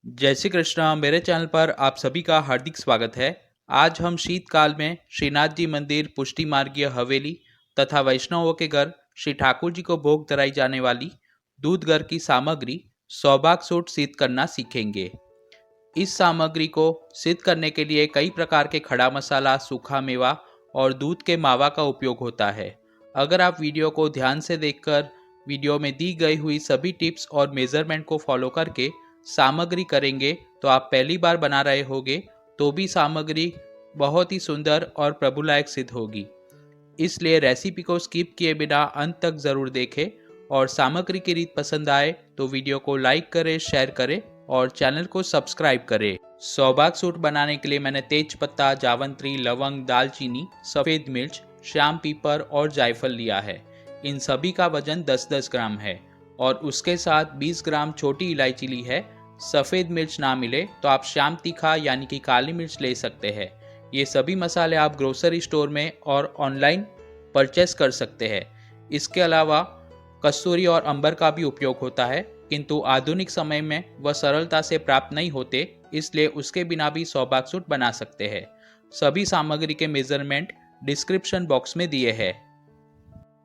जय श्री कृष्ण। मेरे चैनल पर आप सभी का हार्दिक स्वागत है। आज हम शीतकाल में श्रीनाथ जी मंदिर, पुष्टि मार्गीय हवेली तथा वैष्णवों के घर श्री ठाकुर जी को भोग धराई जाने वाली दूध घर की सामग्री सौभाग्य सूट सिद्ध करना सीखेंगे। इस सामग्री को सिद्ध करने के लिए कई प्रकार के खड़ा मसाला, सूखा मेवा और दूध के मावा का उपयोग होता है। अगर आप वीडियो को ध्यान से देखकर वीडियो में दी गई हुई सभी टिप्स और मेजरमेंट को फॉलो करके सामग्री करेंगे तो आप पहली बार बना रहे होंगे तो भी सामग्री बहुत ही सुंदर और प्रभुलायक सिद्ध होगी। इसलिए रेसिपी को स्किप किए बिना अंत तक ज़रूर देखें और सामग्री की रीत पसंद आए तो वीडियो को लाइक करें, शेयर करें और चैनल को सब्सक्राइब करें। सौभाग्य सूट बनाने के लिए मैंने तेज पत्ता, जावंत्री, लवंग, दालचीनी, सफ़ेद मिर्च, श्याम पीपर और जायफल लिया है। इन सभी का वजन 10-10 ग्राम है और उसके साथ 20 ग्राम छोटी इलायची ली है। सफ़ेद मिर्च ना मिले तो आप श्याम तीखा यानी कि काली मिर्च ले सकते हैं। ये सभी मसाले आप ग्रोसरी स्टोर में और ऑनलाइन परचेस कर सकते हैं। इसके अलावा कसूरी और अंबर का भी उपयोग होता है, किंतु आधुनिक समय में वह सरलता से प्राप्त नहीं होते, इसलिए उसके बिना भी सौभाग्य सूट बना सकते हैं। सभी सामग्री के मेजरमेंट डिस्क्रिप्शन बॉक्स में दिए हैं।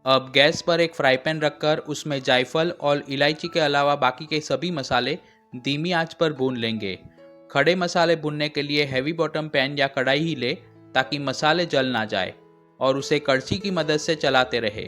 अब गैस पर एक फ्राई पैन रखकर उसमें जायफल और इलायची के अलावा बाकी के सभी मसाले धीमी आंच पर भून लेंगे। खड़े मसाले भूनने के लिए हैवी बॉटम पैन या कढ़ाई ही ले ताकि मसाले जल ना जाए और उसे कड़छी की मदद से चलाते रहे।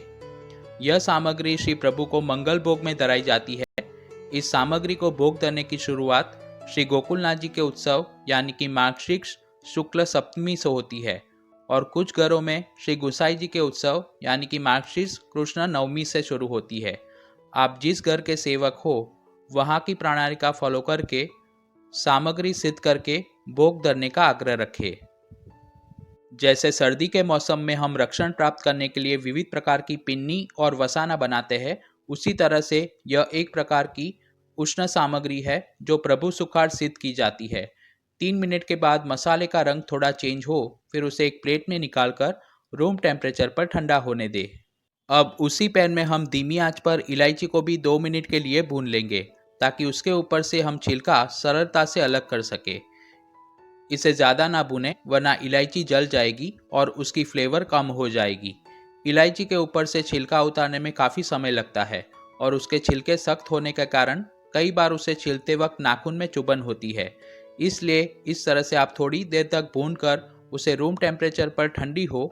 यह सामग्री श्री प्रभु को मंगल भोग में धराई जाती है। इस सामग्री को भोग धरने की शुरुआत श्री गोकुलनाथ जी के उत्सव यानी कि मार्गशीर्ष शुक्ल सप्तमी से होती है और कुछ घरों में श्री गुसाई जी के उत्सव यानी कि मार्गशीर्ष कृष्ण नवमी से शुरू होती है। आप जिस घर के सेवक हो वहाँ की प्रणाली का फॉलो करके सामग्री सिद्ध करके भोग धरने का आग्रह रखें। जैसे सर्दी के मौसम में हम रक्षण प्राप्त करने के लिए विविध प्रकार की पिन्नी और वसाना बनाते हैं, उसी तरह से यह एक प्रकार की उष्ण सामग्री है जो प्रभु सुखाड़ सिद्ध की जाती है। 3 मिनट के बाद मसाले का रंग थोड़ा चेंज हो फिर उसे एक प्लेट में निकालकर रूम टेम्परेचर पर ठंडा होने दें। अब उसी पैन में हम धीमी आंच पर इलायची को भी 2 मिनट के लिए भून लेंगे ताकि उसके ऊपर से हम छिलका सरलता से अलग कर सके। इसे ज़्यादा ना भूनें वरना इलायची जल जाएगी और उसकी फ्लेवर कम हो जाएगी। इलायची के ऊपर से छिलका उतारने में काफ़ी समय लगता है और उसके छिलके सख्त होने के कारण कई बार उसे छीलते वक्त नाखून में चुभन होती है। इसलिए इस तरह से आप थोड़ी देर तक भूनकर उसे रूम टेम्परेचर पर ठंडी हो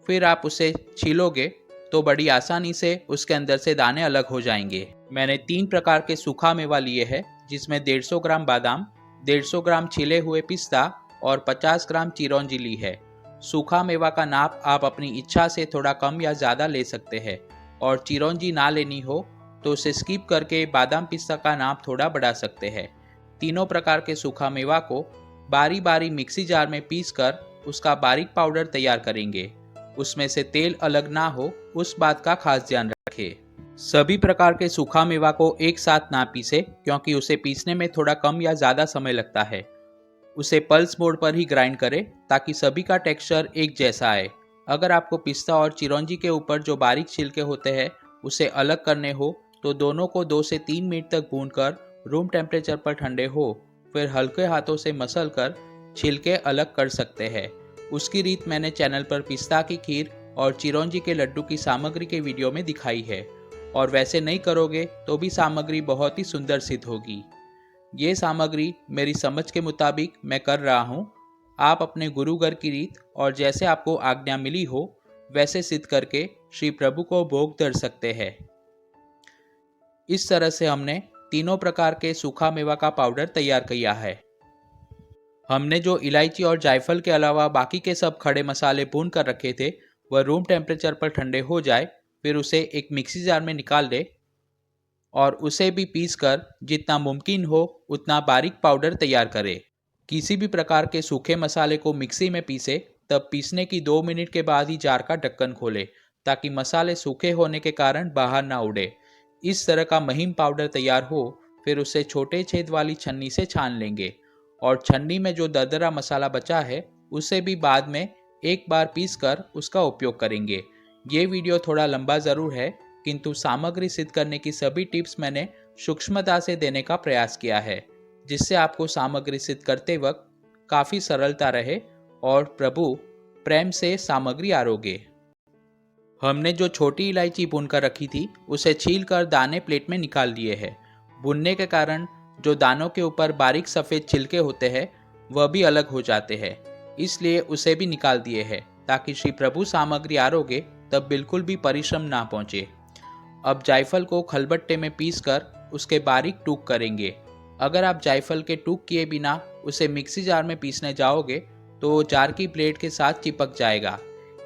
फिर आप उसे छीलोगे तो बड़ी आसानी से उसके अंदर से दाने अलग हो जाएंगे। मैंने 3 प्रकार के सूखा मेवा लिए हैं जिसमें 150 ग्राम बादाम, 150 ग्राम छिले हुए पिस्ता और 50 ग्राम चिरौंजी ली है। सूखा मेवा का नाप आप अपनी इच्छा से थोड़ा कम या ज़्यादा ले सकते हैं और चिरौंजी ना लेनी हो तो उसे स्किप करके बादाम पिस्ता का नाप थोड़ा बढ़ा सकते हैं। तीनों प्रकार के सूखा मेवा को बारी बारी मिक्सी जार में पीस कर उसका बारीक पाउडर तैयार करेंगे। उसमें से तेल अलग ना हो उस बात का खास ध्यान रखें। सभी प्रकार के सूखा मेवा को एक साथ ना पीसे क्योंकि उसे पीसने में थोड़ा कम या ज़्यादा समय लगता है। उसे पल्स मोड पर ही ग्राइंड करें ताकि सभी का टेक्सचर एक जैसा आए। अगर आपको पिस्ता और चिरौंजी के ऊपर जो बारीक छिलके होते हैं उसे अलग करने हो तो दोनों को 2 से 3 मिनट तक भूनकर रूम टेम्परेचर पर ठंडे हो फिर हल्के हाथों से मसल कर छिलके अलग कर सकते हैं। उसकी रीत मैंने चैनल पर पिस्ता की खीर और चिरौंजी के लड्डू की सामग्री के वीडियो में दिखाई है और वैसे नहीं करोगे तो भी सामग्री बहुत ही सुंदर सिद्ध होगी। ये सामग्री मेरी समझ के मुताबिक मैं कर रहा हूँ। आप अपने गुरु घर की रीत और जैसे आपको आज्ञा मिली हो वैसे सिद्ध करके श्री प्रभु को भोग धर सकते हैं। इस तरह से हमने तीनों प्रकार के सूखा मेवा का पाउडर तैयार किया है। हमने जो इलायची और जायफल के अलावा बाकी के सब खड़े मसाले भून कर रखे थे वह रूम टेम्परेचर पर ठंडे हो जाए फिर उसे एक मिक्सी जार में निकाल दे और उसे भी पीस कर जितना मुमकिन हो उतना बारीक पाउडर तैयार करें। किसी भी प्रकार के सूखे मसाले को मिक्सी में पीसे तब पीसने की 2 मिनट के बाद ही जार का ढक्कन खोले ताकि मसाले सूखे होने के कारण बाहर ना उड़े। इस तरह का महीन पाउडर तैयार हो फिर उसे छोटे छेद वाली छन्नी से छान लेंगे और छन्नी में जो दरदरा मसाला बचा है उसे भी बाद में एक बार पीस कर उसका उपयोग करेंगे। ये वीडियो थोड़ा लंबा ज़रूर है किंतु सामग्री सिद्ध करने की सभी टिप्स मैंने सूक्ष्मता से देने का प्रयास किया है। जिससे आपको सामग्री सिद्ध करते वक्त काफ़ी सरलता रहे और प्रभु प्रेम से सामग्री आरोगे। हमने जो छोटी इलायची भूनकर रखी थी उसे छीलकर दाने प्लेट में निकाल लिए हैं। भुनने के कारण जो दानों के ऊपर बारीक सफ़ेद छिलके होते हैं वह भी अलग हो जाते हैं, इसलिए उसे भी निकाल दिए हैं ताकि श्री प्रभु सामग्री आरोगे तब बिल्कुल भी परिश्रम ना पहुँचे। अब जायफल को खलबट्टे में पीसकर उसके बारीक टुक करेंगे। अगर आप जायफल के टुक किए बिना उसे मिक्सी जार में पीसने जाओगे तो जार की प्लेट के साथ चिपक जाएगा,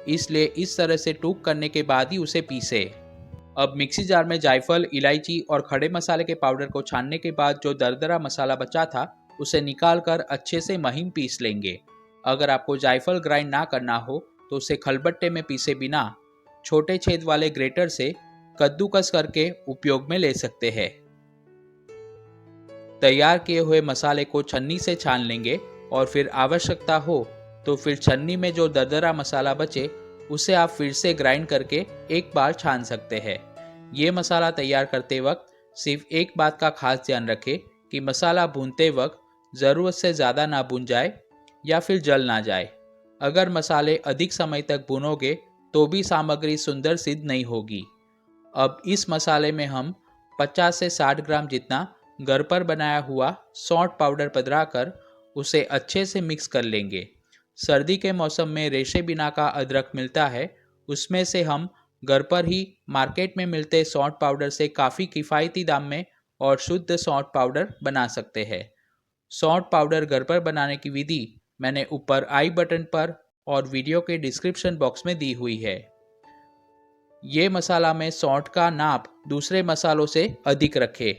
इसलिए इस तरह से टुक करने के बाद ही उसे पीसे। अब मिक्सी जार में जायफल, इलायची और खड़े मसाले के पाउडर को छानने के बाद जो दरदरा मसाला बचा था उसे निकालकर अच्छे से महीन पीस लेंगे। अगर आपको जायफल ग्राइंड ना करना हो तो उसे खलबट्टे में पीसे बिना छोटे छेद वाले ग्रेटर से कद्दूकस करके उपयोग में ले सकते हैं। तैयार किए हुए मसाले को छन्नी से छान लेंगे और फिर आवश्यकता हो तो फिर छन्नी में जो दरदरा मसाला बचे उसे आप फिर से ग्राइंड करके एक बार छान सकते हैं। ये मसाला तैयार करते वक्त सिर्फ एक बात का खास ध्यान रखें कि मसाला भूनते वक्त ज़रूरत से ज़्यादा ना भून जाए या फिर जल ना जाए। अगर मसाले अधिक समय तक भूनोगे तो भी सामग्री सुंदर सिद्ध नहीं होगी। अब इस मसाले में हम 50 से 60 ग्राम जितना घर पर बनाया हुआ सौंठ पाउडर पधराकर उसे अच्छे से मिक्स कर लेंगे। सर्दी के मौसम में रेशे बिना का अदरक मिलता है, उसमें से हम घर पर ही मार्केट में मिलते सौंठ पाउडर से काफ़ी किफ़ायती दाम में और शुद्ध सौंठ पाउडर बना सकते हैं। सौंठ पाउडर घर पर बनाने की विधि मैंने ऊपर आई बटन पर और वीडियो के डिस्क्रिप्शन बॉक्स में दी हुई है। ये मसाला में सौंठ का नाप दूसरे मसालों से अधिक रखें।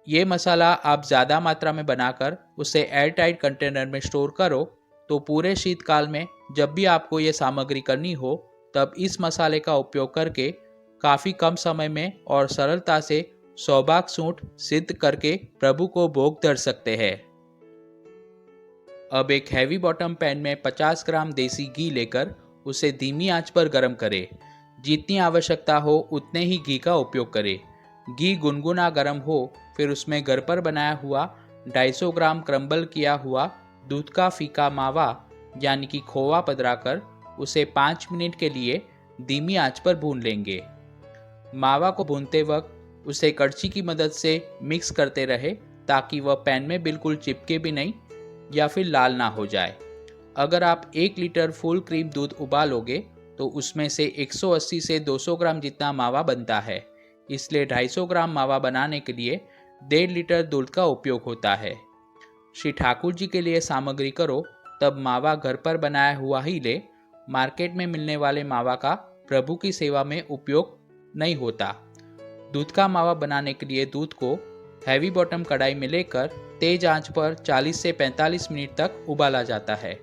ये मसाला आप ज़्यादा मात्रा में बनाकर उसे एयर टाइट कंटेनर में स्टोर करो तो पूरे शीतकाल में जब भी आपको ये सामग्री करनी हो तब इस मसाले का उपयोग करके काफ़ी कम समय में और सरलता से सौभाग्य सूंठ सिद्ध करके प्रभु को भोग धर सकते हैं। अब एक हैवी बॉटम पैन में 50 ग्राम देसी घी लेकर उसे धीमी आंच पर गर्म करें। जितनी आवश्यकता हो उतने ही घी का उपयोग करें। घी गुनगुना गर्म हो फिर उसमें घर पर बनाया हुआ 250 ग्राम क्रम्बल किया हुआ दूध का फीका मावा यानी कि खोवा पधराकर उसे 5 मिनट के लिए धीमी आंच पर भून लेंगे। मावा को भूनते वक्त उसे कड़छी की मदद से मिक्स करते रहे ताकि वह पैन में बिल्कुल चिपके भी नहीं या फिर लाल ना हो जाए। अगर आप 1 लीटर फुल क्रीम दूध उबालोगे तो उसमें से 180 से 200 ग्राम जितना मावा बनता है, इसलिए 250 ग्राम मावा बनाने के लिए 1.5 लीटर दूध का उपयोग होता है। श्री ठाकुर जी के लिए सामग्री करो तब मावा घर पर बनाया हुआ ही ले। मार्केट में मिलने वाले मावा का प्रभु की सेवा में उपयोग नहीं होता। दूध का मावा बनाने के लिए दूध को हैवी बॉटम कढ़ाई में लेकर तेज आंच पर 40 से 45 मिनट तक उबाला जाता है।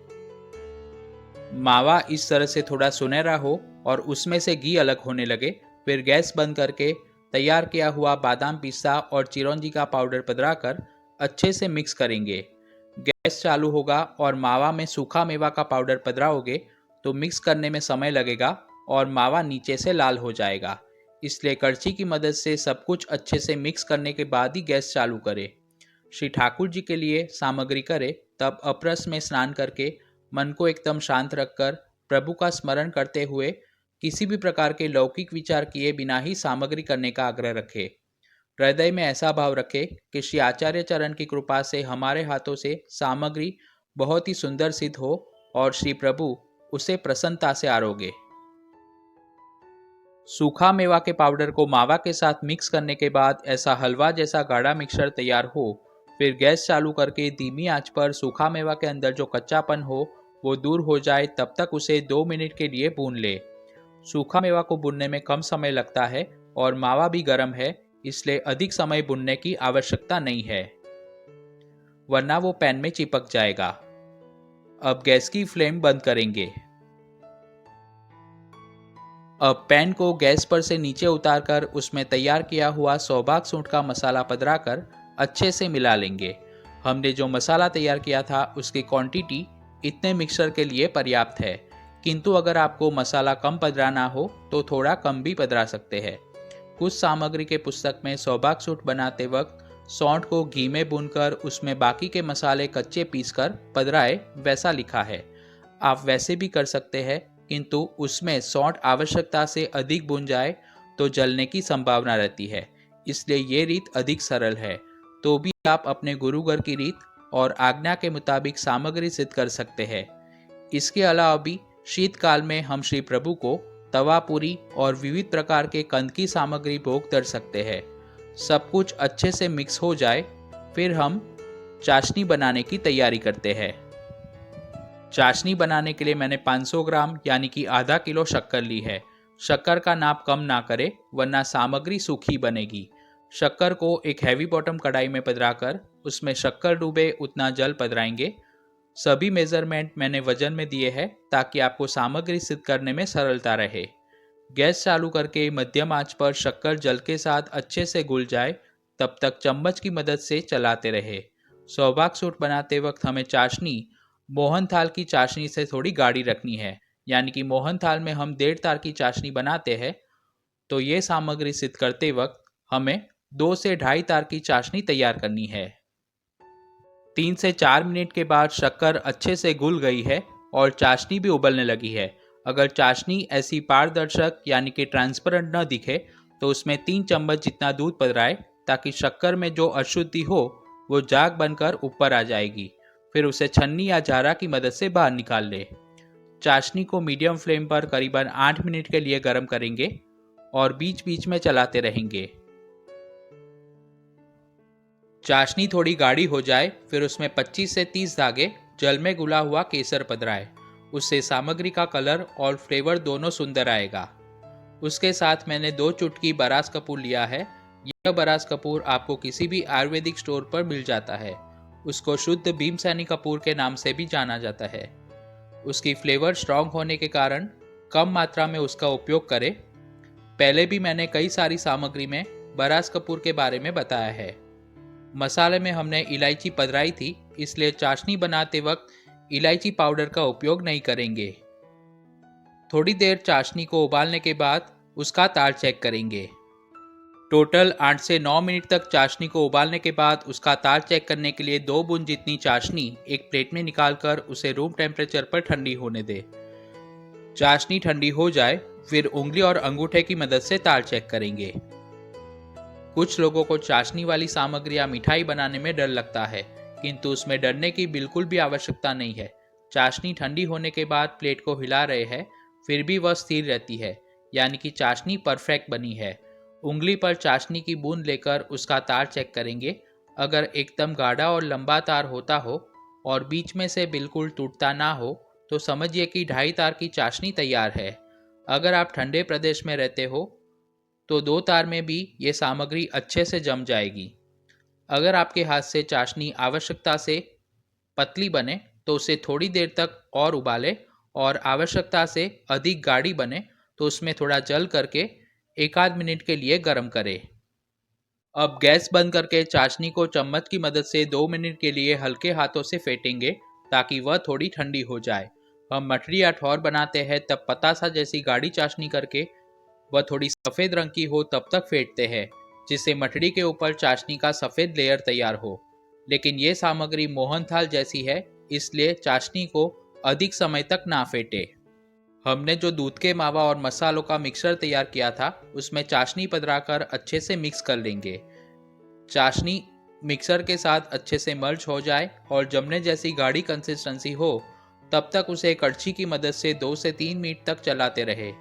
मावा इस तरह से थोड़ा सुनहरा हो और उसमें से घी अलग होने लगे फिर गैस बंद करके तैयार किया हुआ बादाम, पिस्ता और चिरौंजी का पाउडर पधराकर अच्छे से मिक्स करेंगे। गैस चालू होगा और मावा में सूखा मेवा का पाउडर पधराओगे तो मिक्स करने में समय लगेगा और मावा नीचे से लाल हो जाएगा, इसलिए कड़छी की मदद से सब कुछ अच्छे से मिक्स करने के बाद ही गैस चालू करें। श्री ठाकुर जी के लिए सामग्री करें तब अपरस में स्नान करके मन को एकदम शांत रखकर प्रभु का स्मरण करते हुए किसी भी प्रकार के लौकिक विचार किए बिना ही सामग्री करने का आग्रह रखें। हृदय में ऐसा भाव रखें कि श्री आचार्य चरण की कृपा से हमारे हाथों से सामग्री बहुत ही सुंदर सिद्ध हो और श्री प्रभु उसे प्रसन्नता से आरोगे। सूखा मेवा के पाउडर को मावा के साथ मिक्स करने के बाद ऐसा हलवा जैसा गाढ़ा मिक्सचर तैयार हो फिर गैस चालू करके धीमी आंच पर सूखा मेवा के अंदर जो कच्चापन हो वो दूर हो जाए तब तक उसे 2 मिनट के लिए भून ले। सूखा मेवा को भूनने में कम समय लगता है और मावा भी गर्म है, इसलिए अधिक समय भूनने की आवश्यकता नहीं है, वरना वो पैन में चिपक जाएगा। अब गैस की फ्लेम बंद करेंगे। अब पैन को गैस पर से नीचे उतारकर उसमें तैयार किया हुआ सौभाग्य सूंठ का मसाला पधराकर अच्छे से मिला लेंगे। हमने जो मसाला तैयार किया था उसकी क्वांटिटी इतने मिक्सर के लिए पर्याप्त है, किंतु अगर आपको मसाला कम पधराना हो तो थोड़ा कम भी पधरा सकते हैं। कुछ सामग्री के पुस्तक में सौभाग्य सूंठ बनाते वक्त सौंठ को घी में भूनकर उसमें बाकी के मसाले कच्चे पीसकर पधराए वैसा लिखा है। आप वैसे भी कर सकते हैं, किंतु उसमें सौंठ आवश्यकता से अधिक भून जाए तो जलने की संभावना रहती है, इसलिए ये रीत अधिक सरल है। तो भी आप अपने गुरुवर की रीत और आज्ञा के मुताबिक सामग्री सिद्ध कर सकते हैं। इसके अलावा भी शीतकाल में हम श्री प्रभु को तवा पूरी और विविध प्रकार के कंद की सामग्री भोग कर सकते हैं। सब कुछ अच्छे से मिक्स हो जाए, फिर हम चाशनी बनाने की तैयारी करते हैं। चाशनी बनाने के लिए मैंने 500 ग्राम यानी कि आधा किलो शक्कर ली है। शक्कर का नाप कम ना करें, वरना सामग्री सूखी बनेगी। शक्कर को एक हैवी बॉटम कढ़ाई में पधराकर उसमें शक्कर डूबे उतना जल पधराएंगे। सभी मेजरमेंट मैंने वजन में दिए हैं ताकि आपको सामग्री सिद्ध करने में सरलता रहे। गैस चालू करके मध्यम आंच पर शक्कर जल के साथ अच्छे से घुल जाए, तब तक चम्मच की मदद से चलाते रहे। सौभाग्य सूट बनाते वक्त हमें चाशनी मोहन थाल की चाशनी से थोड़ी गाढ़ी रखनी है, यानी कि मोहन थाल में हम 1.5 तार की चाशनी बनाते हैं, तो ये सामग्री सिद्ध करते वक्त हमें 2 से 2.5 तार की चाशनी तैयार करनी है। 3 से 4 मिनट के बाद शक्कर अच्छे से घुल गई है और चाशनी भी उबलने लगी है। अगर चाशनी ऐसी पारदर्शक यानी कि ट्रांसपेरेंट न दिखे तो उसमें 3 चम्मच जितना दूध पधराए, ताकि शक्कर में जो अशुद्धि हो वो जाग बनकर ऊपर आ जाएगी। फिर उसे छन्नी या झारा की मदद से बाहर निकाल ले। चाशनी को मीडियम फ्लेम पर करीबन 8 मिनट के लिए गर्म करेंगे और बीच बीच में चलाते रहेंगे। चाशनी थोड़ी गाढ़ी हो जाए, फिर उसमें 25 से 30 धागे जल में घुला हुआ केसर पधराए। उससे सामग्री का कलर और फ्लेवर दोनों सुंदर आएगा। उसके साथ मैंने 2 चुटकी बरास कपूर लिया है। यह बरास कपूर आपको किसी भी आयुर्वेदिक स्टोर पर मिल जाता है। उसको शुद्ध भीमसेनी कपूर के नाम से भी जाना जाता है। उसकी फ्लेवर स्ट्रांग होने के कारण कम मात्रा में उसका उपयोग करें। पहले भी मैंने कई सारी सामग्री में बरास कपूर के बारे में बताया है। मसाले में हमने इलायची पधराई थी, इसलिए चाशनी बनाते वक्त इलायची पाउडर का उपयोग नहीं करेंगे। थोड़ी देर चाशनी को उबालने के बाद उसका तार चेक करेंगे। टोटल 8 से 9 मिनट तक चाशनी को उबालने के बाद उसका तार चेक करने के लिए 2 बूंद जितनी चाशनी एक प्लेट में निकालकर उसे रूम टेम्परेचर पर ठंडी होने दे। चाशनी ठंडी हो जाए, फिर उंगली और अंगूठे की मदद से तार चेक करेंगे। कुछ लोगों को चाशनी वाली सामग्री या मिठाई बनाने में डर लगता है, किंतु उसमें डरने की बिल्कुल भी आवश्यकता नहीं है। चाशनी ठंडी होने के बाद प्लेट को हिला रहे हैं, फिर भी वह स्थिर रहती है, यानी कि चाशनी परफेक्ट बनी है। उंगली पर चाशनी की बूंद लेकर उसका तार चेक करेंगे। अगर एकदम गाढ़ा और लंबा तार होता हो और बीच में से बिल्कुल टूटता ना हो तो समझिए कि 2.5 तार की चाशनी तैयार है। अगर आप ठंडे प्रदेश में रहते हो तो 2 तार में भी ये सामग्री अच्छे से जम जाएगी। अगर आपके हाथ से चाशनी आवश्यकता से पतली बने तो उसे थोड़ी देर तक और उबालें, और आवश्यकता से अधिक गाढ़ी बने तो उसमें थोड़ा जल करके 1 आध मिनट के लिए गर्म करें। अब गैस बंद करके चाशनी को चम्मच की मदद से 2 मिनट के लिए हल्के हाथों से फेंटेंगे, ताकि वह थोड़ी ठंडी हो जाए। हम मठरी या ठौर बनाते हैं तब पतासा जैसी गाढ़ी चाशनी करके वह थोड़ी सफ़ेद रंग की हो तब तक फेंटते हैं, जिससे मठरी के ऊपर चाशनी का सफ़ेद लेयर तैयार हो। लेकिन ये सामग्री मोहनथाल जैसी है, इसलिए चाशनी को अधिक समय तक ना फेंटे। हमने जो दूध के मावा और मसालों का मिक्सर तैयार किया था, उसमें चाशनी पधराकर अच्छे से मिक्स कर लेंगे। चाशनी मिक्सर के साथ अच्छे से मर्ज हो जाए और जमने जैसी गाढ़ी कंसिस्टेंसी हो, तब तक उसे कड़छी की मदद से 2 से 3 मिनट तक चलाते रहे।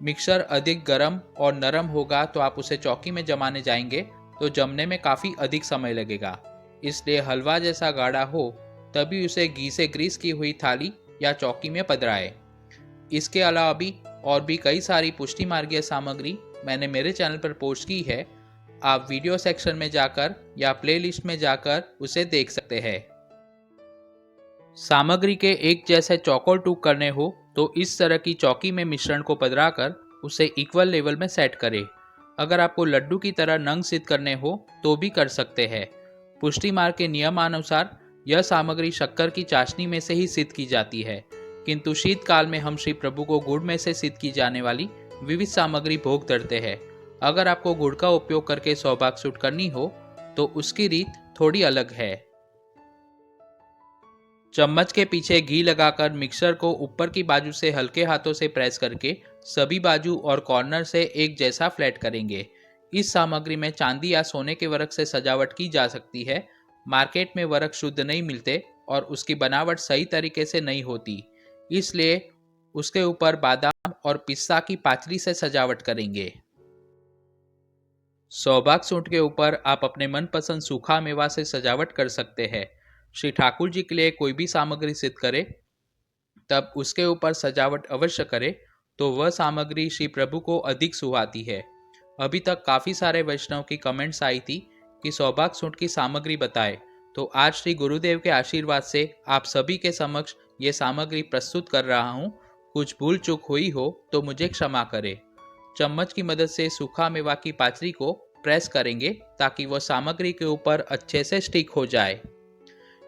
मिक्सर अधिक गर्म और नरम होगा तो आप उसे चौकी में जमाने जाएंगे तो जमने में काफ़ी अधिक समय लगेगा। इसलिए हलवा जैसा गाढ़ा हो तभी उसे घी से ग्रीस की हुई थाली या चौकी में पधराएं। इसके अलावा भी और भी कई सारी पुष्टि मार्गीय सामग्री मैंने मेरे चैनल पर पोस्ट की है। आप वीडियो सेक्शन में जाकर या प्लेलिस्ट में जाकर उसे देख सकते हैं। सामग्री के एक जैसे चौकोर टूक करने हो तो इस तरह की चौकी में मिश्रण को पधराकर उसे इक्वल लेवल में सेट करें। अगर आपको लड्डू की तरह नंग सिद्ध करने हो तो भी कर सकते हैं। पुष्टि मार्ग के नियमानुसार यह सामग्री शक्कर की चाशनी में से ही सिद्ध की जाती है, किंतु शीतकाल में हम श्री प्रभु को गुड़ में से सिद्ध की जाने वाली विविध सामग्री भोग धरते हैं। अगर आपको गुड़ का उपयोग करके सौभाग्य सूट करनी हो तो उसकी रीत थोड़ी अलग है। चम्मच के पीछे घी लगाकर मिक्सर को ऊपर की बाजू से हल्के हाथों से प्रेस करके सभी बाजू और कॉर्नर से एक जैसा फ्लैट करेंगे। इस सामग्री में चांदी या सोने के वर्क से सजावट की जा सकती है। मार्केट में वर्क शुद्ध नहीं मिलते और उसकी बनावट सही तरीके से नहीं होती, इसलिए उसके ऊपर बादाम और पिस्ता की पाचरी से सजावट करेंगे। सौभाग्य सूंड के ऊपर आप अपने मनपसंद सूखा मेवा से सजावट कर सकते हैं। श्री ठाकुर जी के लिए कोई भी सामग्री सिद्ध करे तब उसके ऊपर सजावट अवश्य करे, तो वह सामग्री श्री प्रभु को अधिक सुहाती है। अभी तक काफ़ी सारे वैष्णव की कमेंट्स आई थी कि सौभाग्य सूंड की सामग्री बताए, तो आज श्री गुरुदेव के आशीर्वाद से आप सभी के समक्ष ये सामग्री प्रस्तुत कर रहा हूँ। कुछ भूल चूक हुई हो तो मुझे क्षमा करें। चम्मच की मदद से सूखा मेवा की पाचरी को प्रेस करेंगे ताकि वह सामग्री के ऊपर अच्छे से स्टिक हो जाए।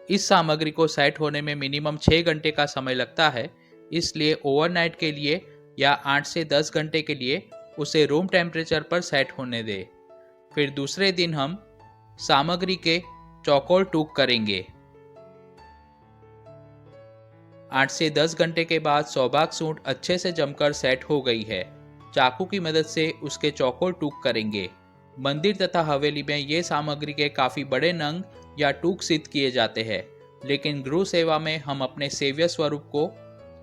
इस सामग्री को सेट होने में मिनिमम 6 घंटे का समय लगता है, इसलिए ओवरनाइट के लिए या 8 से 10 घंटे के लिए उसे रूम टेम्परेचर पर सेट होने दें। फिर दूसरे दिन हम सामग्री के चौकोर टूक करेंगे। 8 से 10 घंटे के बाद सौभाग्य सूंड अच्छे से जमकर सेट हो गई है। चाकू की मदद से उसके चौकोर टूक करेंगे। मंदिर तथा हवेली में ये सामग्री के काफ़ी बड़े नंग या टूक सिद्ध किए जाते हैं, लेकिन गुरु सेवा में हम अपने सेव्य स्वरूप को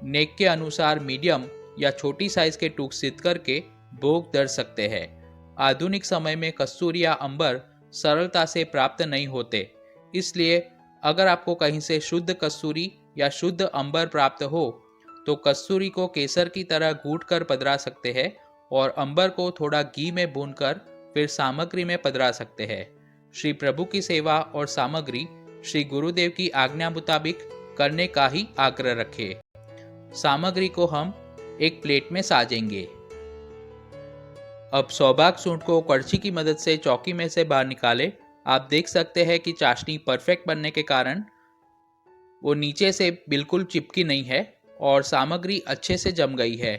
नेक के अनुसार मीडियम या छोटी साइज के टूक सिद्ध करके भोग धर सकते हैं। आधुनिक समय में कस्तूरी या अंबर सरलता से प्राप्त नहीं होते, इसलिए अगर आपको कहीं से शुद्ध कस्तूरी या शुद्ध अंबर प्राप्त हो तो कस्तूरी को केसर की तरह गूंथ कर पधरा सकते हैं और अंबर को थोड़ा घी में भूनकर फिर सामग्री में पधरा सकते हैं। श्री प्रभु की सेवा और सामग्री श्री गुरुदेव की आज्ञा मुताबिक करने का ही आग्रह रखें। सामग्री को हम एक प्लेट में साजेंगे। अब सौभाग्य सूंड को कड़छी की मदद से चौकी में से बाहर निकालें। आप देख सकते हैं कि चाशनी परफेक्ट बनने के कारण वो नीचे से बिल्कुल चिपकी नहीं है और सामग्री अच्छे से जम गई है।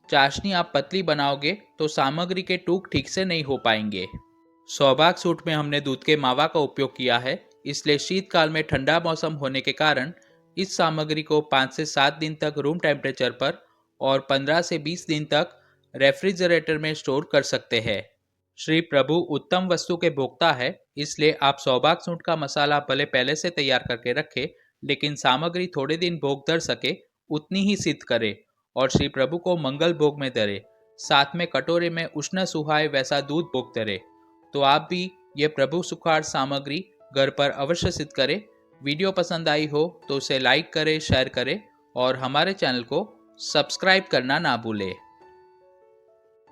चाशनी आप पतली बनाओगे तो सामग्री के टूक ठीक से नहीं हो पाएंगे। सौभाग्य सूंड में हमने दूध के मावा का उपयोग किया है, इसलिए शीतकाल में ठंडा मौसम होने के कारण इस सामग्री को 5 से 7 दिन तक रूम टेम्परेचर पर और 15 से 20 दिन तक रेफ्रिजरेटर में स्टोर कर सकते हैं। श्री प्रभु उत्तम वस्तु के भोक्ता है, इसलिए आप सौभाग्य सूंड का मसाला भले पहले से तैयार करके रखें, लेकिन सामग्री थोड़े दिन भोग धर सके उतनी ही सिद्ध करे और श्री प्रभु को मंगल भोग में धरे। साथ में कटोरे में उष्ण सुहाए वैसा दूध भोग धरे। तो आप भी ये प्रभु सुखार सामग्री घर पर अवश्य सिद्ध करें। वीडियो पसंद आई हो तो उसे लाइक करें, शेयर करें और हमारे चैनल को सब्सक्राइब करना ना भूलें।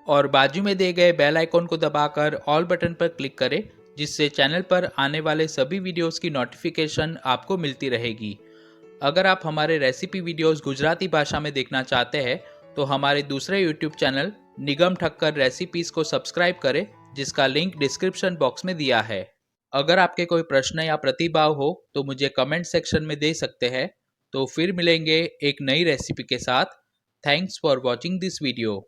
और बाजू में दिए गए बेल आइकॉन को दबाकर ऑल बटन पर क्लिक करें, जिससे चैनल पर आने वाले सभी वीडियोस की नोटिफिकेशन आपको मिलती रहेगी। अगर आप हमारे रेसिपी वीडियोस गुजराती भाषा में देखना चाहते हैं तो हमारे दूसरे यूट्यूब चैनल निगम ठक्कर रेसिपीज को सब्सक्राइब करें, जिसका लिंक डिस्क्रिप्शन बॉक्स में दिया है। अगर आपके कोई प्रश्न या प्रतिभाव हो तो मुझे कमेंट सेक्शन में दे सकते हैं। तो फिर मिलेंगे एक नई रेसिपी के साथ। Thanks for watching this video.